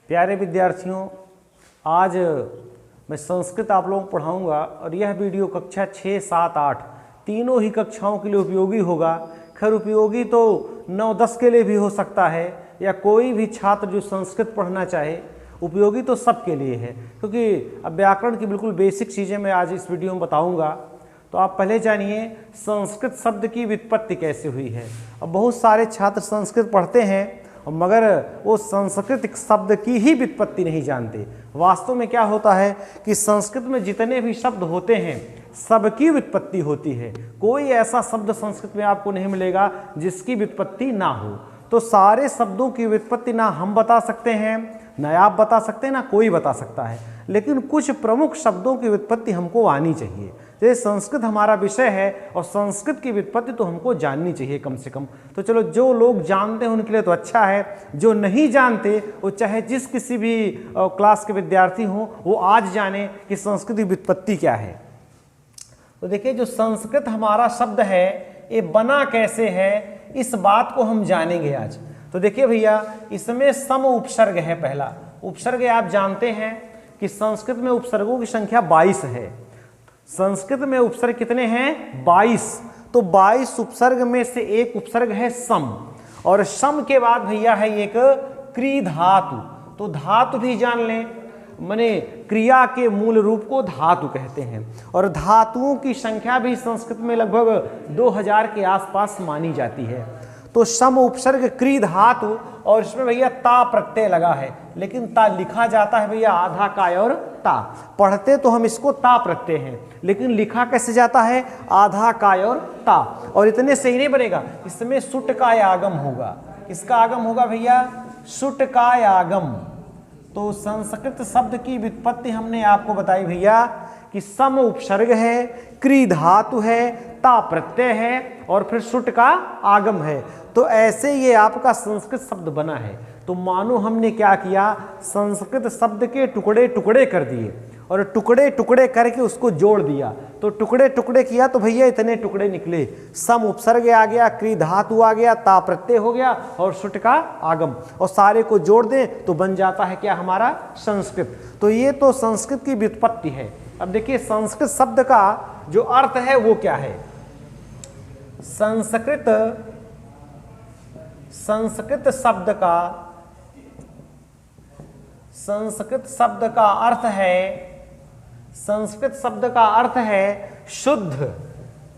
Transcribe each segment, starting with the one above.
प्यारे विद्यार्थियों, आज मैं संस्कृत आप लोगों को पढ़ाऊंगा और यह वीडियो कक्षा 6, 7, 8 तीनों ही कक्षाओं के लिए उपयोगी होगा। खैर उपयोगी तो 9, 10 के लिए भी हो सकता है, या कोई भी छात्र जो संस्कृत पढ़ना चाहे, उपयोगी तो सबके लिए है, क्योंकि अब व्याकरण की बिल्कुल बेसिक चीज़ें मैं आज इस वीडियो में बताऊंगा। तो आप पहले जानिए संस्कृत शब्द की व्युत्पत्ति कैसे हुई है। अब बहुत सारे छात्र संस्कृत पढ़ते हैं मगर वो संस्कृत शब्द की ही व्युत्पत्ति नहीं जानते। वास्तव में क्या होता है कि संस्कृत में जितने भी शब्द होते हैं सबकी व्युत्पत्ति होती है। कोई ऐसा शब्द संस्कृत में आपको नहीं मिलेगा जिसकी व्युत्पत्ति ना हो। तो सारे शब्दों की व्युत्पत्ति ना हम बता सकते हैं, ना आप बता सकते हैं, ना कोई बता सकता है, लेकिन कुछ प्रमुख शब्दों की व्युत्पत्ति हमको आनी चाहिए। जैसे संस्कृत हमारा विषय है और संस्कृत की व्युत्पत्ति तो हमको जाननी चाहिए कम से कम। तो चलो, जो लोग जानते हैं उनके लिए तो अच्छा है, जो नहीं जानते वो चाहे जिस किसी भी क्लास के विद्यार्थी हों वो आज जाने कि संस्कृत की व्युत्पत्ति क्या है। तो देखिए, जो संस्कृत हमारा शब्द है ये बना कैसे है, इस बात को हम जानेंगे आज। तो देखिए भैया, इसमें सम उपसर्ग है। पहला उपसर्ग आप जानते हैं कि संस्कृत में उपसर्गों की संख्या 22 है। संस्कृत में उपसर्ग कितने हैं? 22। तो 22 उपसर्ग में से एक उपसर्ग है सम, और सम के बाद भैया है एक क्री धातु। तो धातु भी जान लें, माने क्रिया के मूल रूप को धातु कहते हैं, और धातुओं की संख्या भी संस्कृत में लगभग 2000 के आसपास मानी जाती है। तो सम उपसर्ग क्री धातु, और इसमें भैया ता प्रत्यय लगा है, लेकिन ता लिखा जाता है भैया आधा काय और ता। पढ़ते तो हम इसको ता प्रत्यय हैं, लेकिन लिखा कैसे जाता है? आधा काय और ता। और इतने से ही नहीं बनेगा, इसमें सुट काय आगम होगा। इसका आगम होगा भैया सुट काय आगम। तो संस्कृत शब्द की व्युत्पत्ति हमने आपको बताई भैया कि सम उपसर्ग है, क्री धातु है, ता प्रत्यय है, और फिर सुट का आगम है। तो ऐसे ये आपका संस्कृत शब्द बना है। तो मानो हमने क्या किया, संस्कृत शब्द के टुकड़े टुकड़े कर दिए और टुकड़े टुकड़े करके उसको जोड़ दिया। तो टुकड़े टुकड़े किया तो भैया इतने टुकड़े निकले। सम उपसर्ग आ गया, क्री धातु आ गया, ता प्रत्यय हो गया और सुट का आगम, और सारे को जोड़ दें तो बन जाता है क्या? हमारा संस्कृत। तो ये तो संस्कृत की व्युत्पत्ति है। अब देखिए, संस्कृत शब्द का जो अर्थ है वो क्या है? संस्कृत शब्द का अर्थ है शुद्ध, परिष्कृत,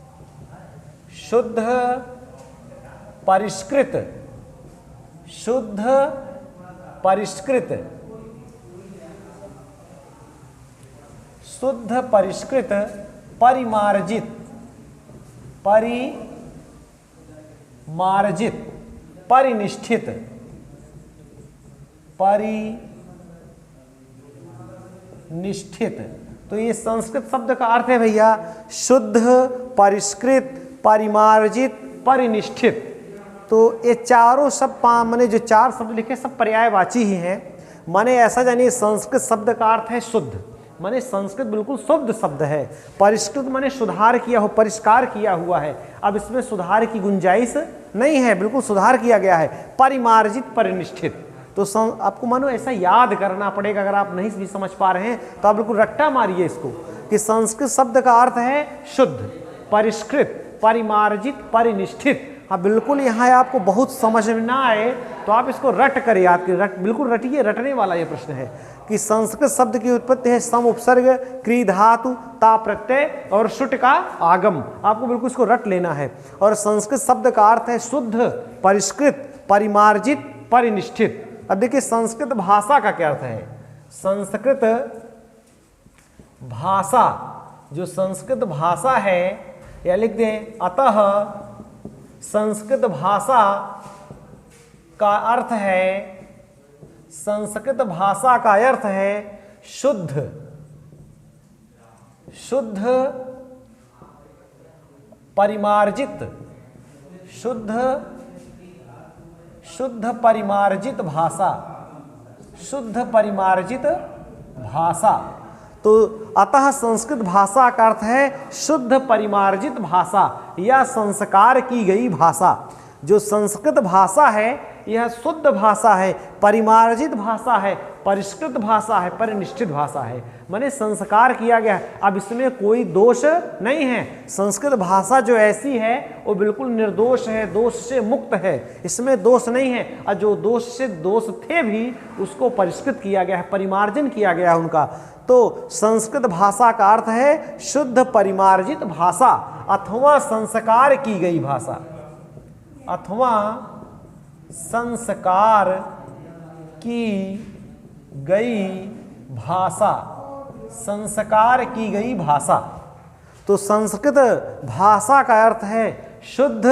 परिमार्जित, परिनिष्ठित, तो ये संस्कृत शब्द का अर्थ है भैया शुद्ध, परिष्कृत, परिमार्जित, परिनिष्ठित। तो ये चारों शब्द, माने जो 4 शब्द लिखे सब पर्यायवाची ही हैं। माने ऐसा जानिए, संस्कृत शब्द का अर्थ है शुद्ध, माने संस्कृत बिल्कुल शुद्ध शब्द है। परिष्कृत माने सुधार किया हो, परिष्कार किया हुआ है। अब इसमें सुधार की गुंजाइश नहीं है, बिल्कुल सुधार किया गया है। परिमार्जित, परिनिष्ठित। तो आपको मानो ऐसा याद करना पड़ेगा, अगर आप नहीं भी समझ पा रहे हैं तो आप बिल्कुल रट्टा मारिए इसको कि संस्कृत शब्द का अर्थ है शुद्ध, परिष्कृत, परिमार्जित, परिनिष्ठित। हाँ बिल्कुल, यहाँ आपको बहुत समझ में ना आए तो आप इसको रट कर याद करिए, बिल्कुल रटिए। रटने वाला ये प्रश्न है कि संस्कृत शब्द की उत्पत्ति है सम उपसर्ग, क्री धातु, ता प्रत्यय और सुट का आगम। आपको बिल्कुल इसको रट लेना है। और संस्कृत शब्द का अर्थ है शुद्ध, परिष्कृत, परिमार्जित, परिनिष्ठित। अब देखिए, संस्कृत भाषा का क्या अर्थ है? संस्कृत भाषा, जो संस्कृत भाषा है, या लिख दें अतः संस्कृत भाषा का अर्थ है, संस्कृत भाषा का अर्थ है शुद्ध, परिमार्जित, शुद्ध परिमार्जित भाषा, शुद्ध परिमार्जित भाषा। तो अतः संस्कृत भाषा का अर्थ है शुद्ध परिमार्जित भाषा या संस्कार की गई भाषा। जो संस्कृत भाषा है यह शुद्ध भाषा है, परिमार्जित भाषा है, परिष्कृत भाषा है, परिनिष्ठित भाषा है, माने संस्कार किया गया है। अब इसमें कोई दोष नहीं है। संस्कृत भाषा जो ऐसी है वो बिल्कुल निर्दोष है, दोष से मुक्त है, इसमें दोष नहीं है। और जो दोष थे भी उसको परिष्कृत किया गया है, परिमार्जन किया गया है उनका। तो संस्कृत भाषा का अर्थ है शुद्ध परिमार्जित भाषा अथवा संस्कार की गई भाषा, अथवा संस्कार की गई भाषा, संस्कार की गई भाषा। तो संस्कृत भाषा का अर्थ है शुद्ध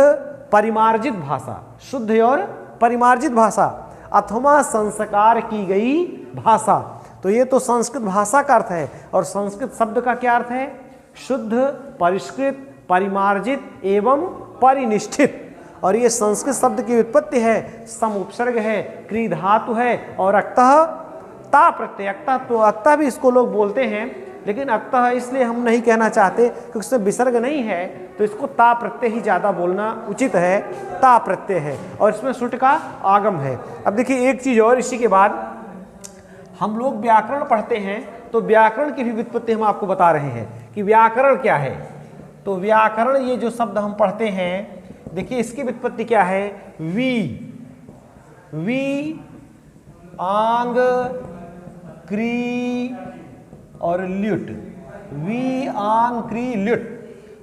परिमार्जित भाषा, शुद्ध और परिमार्जित भाषा अथवा संस्कार की गई भाषा। तो ये तो संस्कृत भाषा का अर्थ है। और संस्कृत शब्द का क्या अर्थ है? शुद्ध, परिष्कृत, परिमार्जित एवं परिनिष्ठित। और ये संस्कृत शब्द की उत्पत्ति है, सम उपसर्ग है, क्री धातु है और अक्तः ता प्रत्यय। अक्तः तो अक्तः भी इसको लोग बोलते हैं, लेकिन अक्तः इसलिए हम नहीं कहना चाहते क्योंकि इसमें विसर्ग नहीं है, तो इसको ता प्रत्यय ही ज़्यादा बोलना उचित है। ता प्रत्यय है और इसमें सुट का आगम है। अब देखिए एक चीज़ और, इसी के बाद हम लोग व्याकरण पढ़ते हैं तो व्याकरण की भी व्युत्पत्ति हम आपको बता रहे हैं कि व्याकरण क्या है। तो व्याकरण ये जो शब्द हम पढ़ते हैं, देखिए इसकी व्युत्पत्ति क्या है? वी आंग क्री और ल्युट, वी आंग क्री ल्युट।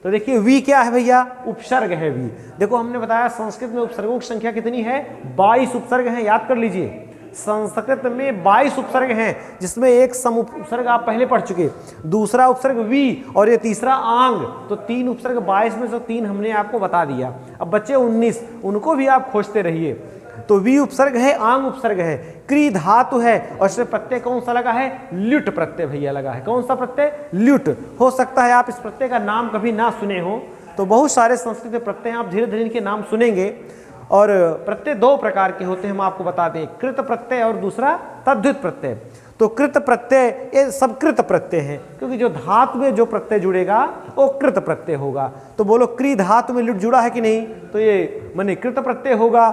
तो देखिए वी क्या है भैया? उपसर्ग है वी। देखो हमने बताया संस्कृत में उपसर्गों की संख्या कितनी है? 22 उपसर्ग हैं, याद कर लीजिए। संस्कृत में 22 उपसर्ग हैं, जिसमें एक सम उपसर्ग आप पहले पढ़ चुके, दूसरा उपसर्ग वी और ये तीसरा आंग। तो 3 उपसर्ग 22 में से 3 हमने आपको बता दिया। अब बच्चे 19, उनको भी आप खोजते रहिए। तो वी उपसर्ग है, आंग उपसर्ग है, क्री धातु है और इसमें प्रत्यय कौन सा लगा है? ल्युट प्रत्यय भैया लगा है। कौन सा प्रत्यय? ल्युट। हो सकता है आप इस प्रत्यय का नाम कभी ना सुने हो, तो बहुत सारे संस्कृत के प्रत्यय आप धीरे धीरे इनके नाम सुनेंगे। और प्रत्यय 2 प्रकार के होते हैं, हम आपको बता दें, कृत प्रत्यय और दूसरा तद्धित प्रत्यय। तो कृत प्रत्यय ये सब कृत प्रत्यय है, क्योंकि जो धातु में जो प्रत्यय जुड़ेगा वो कृत प्रत्यय होगा। तो बोलो क्री धातु में लुट जुड़ा है कि नहीं? तो ये माने कृत प्रत्यय होगा।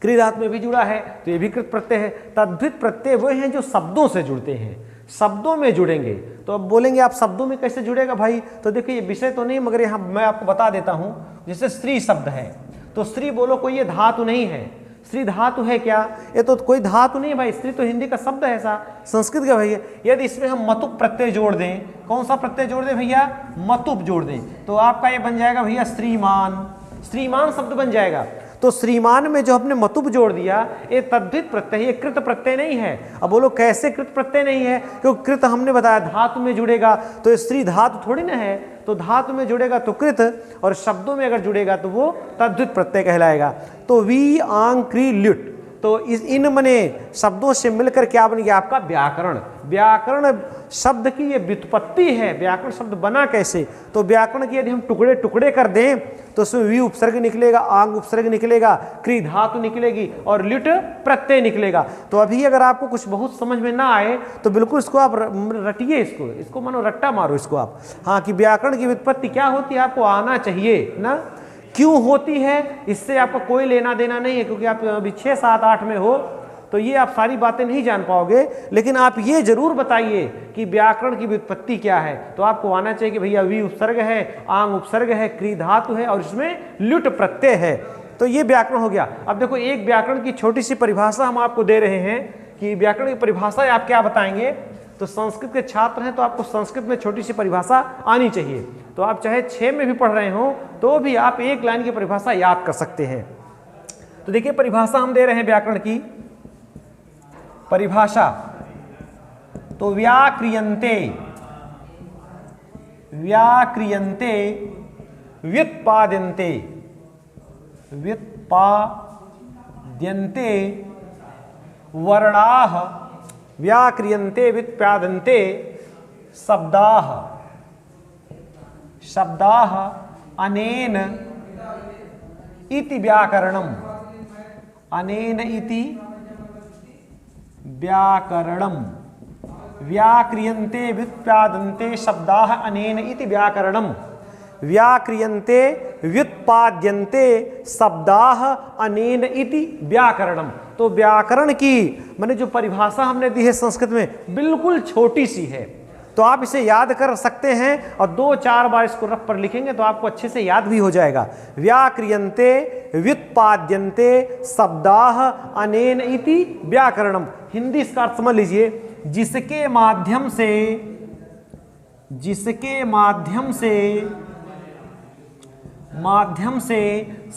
क्री धातु में भी जुड़ा है तो ये भी कृत प्रत्यय है। तद्धित प्रत्यय वो हैं जो शब्दों से जुड़ते हैं, शब्दों में जुड़ेंगे। तो अब बोलेंगे आप शब्दों में कैसे जुड़ेगा भाई? तो देखिए ये विषय तो नहीं, मगर यहाँ मैं आपको बता देता हूँ। जैसे स्त्री शब्द है, तो स्त्री बोलो कोई ये धातु नहीं है। स्त्री धातु है क्या? ये तो कोई धातु नहीं है भाई, स्त्री तो हिंदी का शब्द है, ऐसा संस्कृत का भैया। यदि इसमें हम मतुप प्रत्यय जोड़ दें, कौन सा प्रत्यय जोड़ दें भैया? मतुप जोड़ दें, तो आपका ये बन जाएगा भैया श्रीमान। श्रीमान शब्द बन जाएगा। तो श्रीमान में जो हमने मतुप जोड़ दिया, ये तद्धित प्रत्यय, ये कृत प्रत्यय नहीं है। अब बोलो कैसे कृत प्रत्यय नहीं है? क्योंकि कृत हमने बताया धातु में जुड़ेगा, तो ये स्त्री धातु थोड़ी ना है। तो धातु में जुड़ेगा तो कृत, और शब्दों में अगर जुड़ेगा तो वो तद्धित प्रत्यय कहलाएगा। तो वी आंग क्री ल्युट, तो इन मने शब्दों से मिलकर क्या बन गया आपका? व्याकरण। व्याकरण शब्द की ये व्युत्पत्ति है। व्याकरण शब्द बना कैसे? तो व्याकरण की यदि हम टुकड़े टुकड़े कर दें तो उसमें वी उपसर्ग निकलेगा, आंग उपसर्ग निकलेगा, क्री धातु निकलेगी और ल्युट प्रत्यय निकलेगा। तो अभी अगर आपको कुछ बहुत समझ में ना आए तो बिल्कुल इसको आप रटिए, इसको मानो रट्टा मारो इसको आप। हाँ, कि व्याकरण की व्युत्पत्ति क्या होती है आपको आना चाहिए ना। क्यों होती है इससे आपका कोई लेना देना नहीं है, क्योंकि आप अभी 6, 7, 8 में हो, तो ये आप सारी बातें नहीं जान पाओगे। लेकिन आप ये जरूर बताइए कि व्याकरण की व्युत्पत्ति क्या है। तो आपको आना चाहिए कि भैया वी उपसर्ग है, आंग उपसर्ग है, क्री धातु है और इसमें ल्युट प्रत्यय है। तो ये व्याकरण हो गया। अब देखो एक व्याकरण की छोटी सी परिभाषा हम आपको दे रहे हैं कि व्याकरण की परिभाषा आप क्या बताएंगे। तो संस्कृत के छात्र हैं तो आपको संस्कृत में छोटी सी परिभाषा आनी चाहिए। तो आप चाहे 6 में भी पढ़ रहे हो तो भी आप एक लाइन की परिभाषा याद कर सकते हैं। तो देखिए परिभाषा हम दे रहे हैं व्याकरण की परिभाषा। तो व्याक्रियन्ते, व्याक्रियन्ते व्युत्पाद्यन्ते, व्युत्पाद्यन्ते वर्णाः, व्याक्रियन्ते व्युत्पाद्यन्ते शब्दाः, शब्दाः अनेन इति व्याकरणम्, अनेन इति व्याकरणम्, व्याक्रियन्ते व्युत्पाद्यन्ते शब्दाः अनेन इति व्याकरणम्। व्याक्रियन्ते व्युत्पाद्यन्ते शब्दाः अनेन इति व्याकरणम। तो व्याकरण की मैंने जो परिभाषा हमने दी है संस्कृत में बिल्कुल छोटी सी है, तो आप इसे याद कर सकते हैं और 2-4 बार इसको रफ पर लिखेंगे तो आपको अच्छे से याद भी हो जाएगा। व्याक्रियन्ते व्युत्पाद्यन्ते शब्दाः अनेन इति व्याकरणम। हिंदी इसका अर्थ समझ लीजिए, जिसके माध्यम से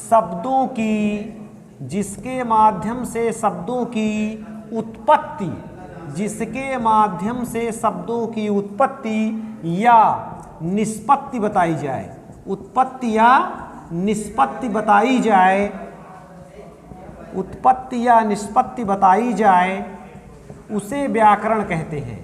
शब्दों की, जिसके माध्यम से शब्दों की उत्पत्ति, जिसके माध्यम से शब्दों की उत्पत्ति या निष्पत्ति बताई जाए, उत्पत्ति या निष्पत्ति बताई जाए, उत्पत्ति या निष्पत्ति बताई जाए, उसे व्याकरण कहते हैं।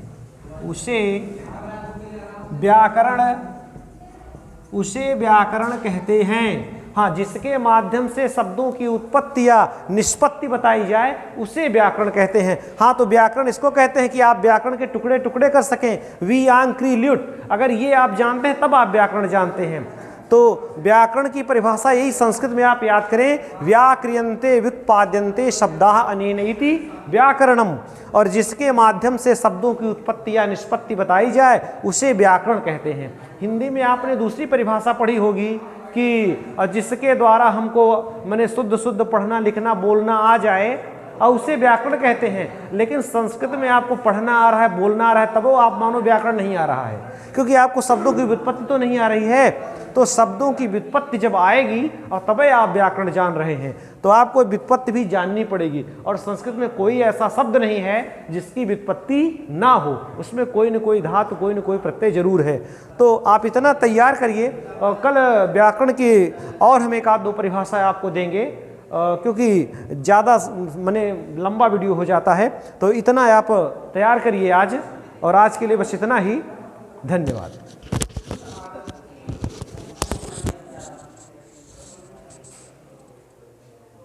उसे व्याकरण कहते हैं। हाँ, जिसके माध्यम से शब्दों की उत्पत्ति या निष्पत्ति बताई जाए उसे व्याकरण कहते हैं। हाँ, तो व्याकरण इसको कहते हैं कि आप व्याकरण के टुकड़े टुकड़े कर सकें। वी आंग क्री ल्यूट, अगर ये आप जानते हैं तब आप व्याकरण जानते हैं। तो व्याकरण की परिभाषा यही संस्कृत में आप याद करें, व्याक्रियन्ते व्युत्पाद्यन्ते शब्दाः अनेन इति व्याकरणम। और जिसके माध्यम से शब्दों की उत्पत्ति या निष्पत्ति बताई जाए उसे व्याकरण कहते हैं। हिंदी में आपने दूसरी परिभाषा पढ़ी होगी कि जिसके द्वारा हमको माने शुद्ध पढ़ना लिखना बोलना आ जाए और उसे व्याकरण कहते हैं। लेकिन संस्कृत में आपको पढ़ना आ रहा है, बोलना आ रहा है, तब वो आप मानो व्याकरण नहीं आ रहा है, क्योंकि आपको शब्दों की व्युत्पत्ति तो नहीं आ रही है। तो शब्दों की व्युत्पत्ति जब आएगी और तभी आप व्याकरण जान रहे हैं, तो आपको व्युत्पत्ति भी जाननी पड़ेगी। और संस्कृत में कोई ऐसा शब्द नहीं है जिसकी व्युत्पत्ति ना हो, उसमें कोई न कोई धातु कोई न कोई प्रत्यय जरूर है। तो आप इतना तैयार करिए, और कल व्याकरण की और हम 1-2 परिभाषाएं आपको देंगे, क्योंकि ज़्यादा माने लंबा वीडियो हो जाता है। तो इतना आप तैयार करिए आज, और आज के लिए बस इतना ही। धन्यवाद।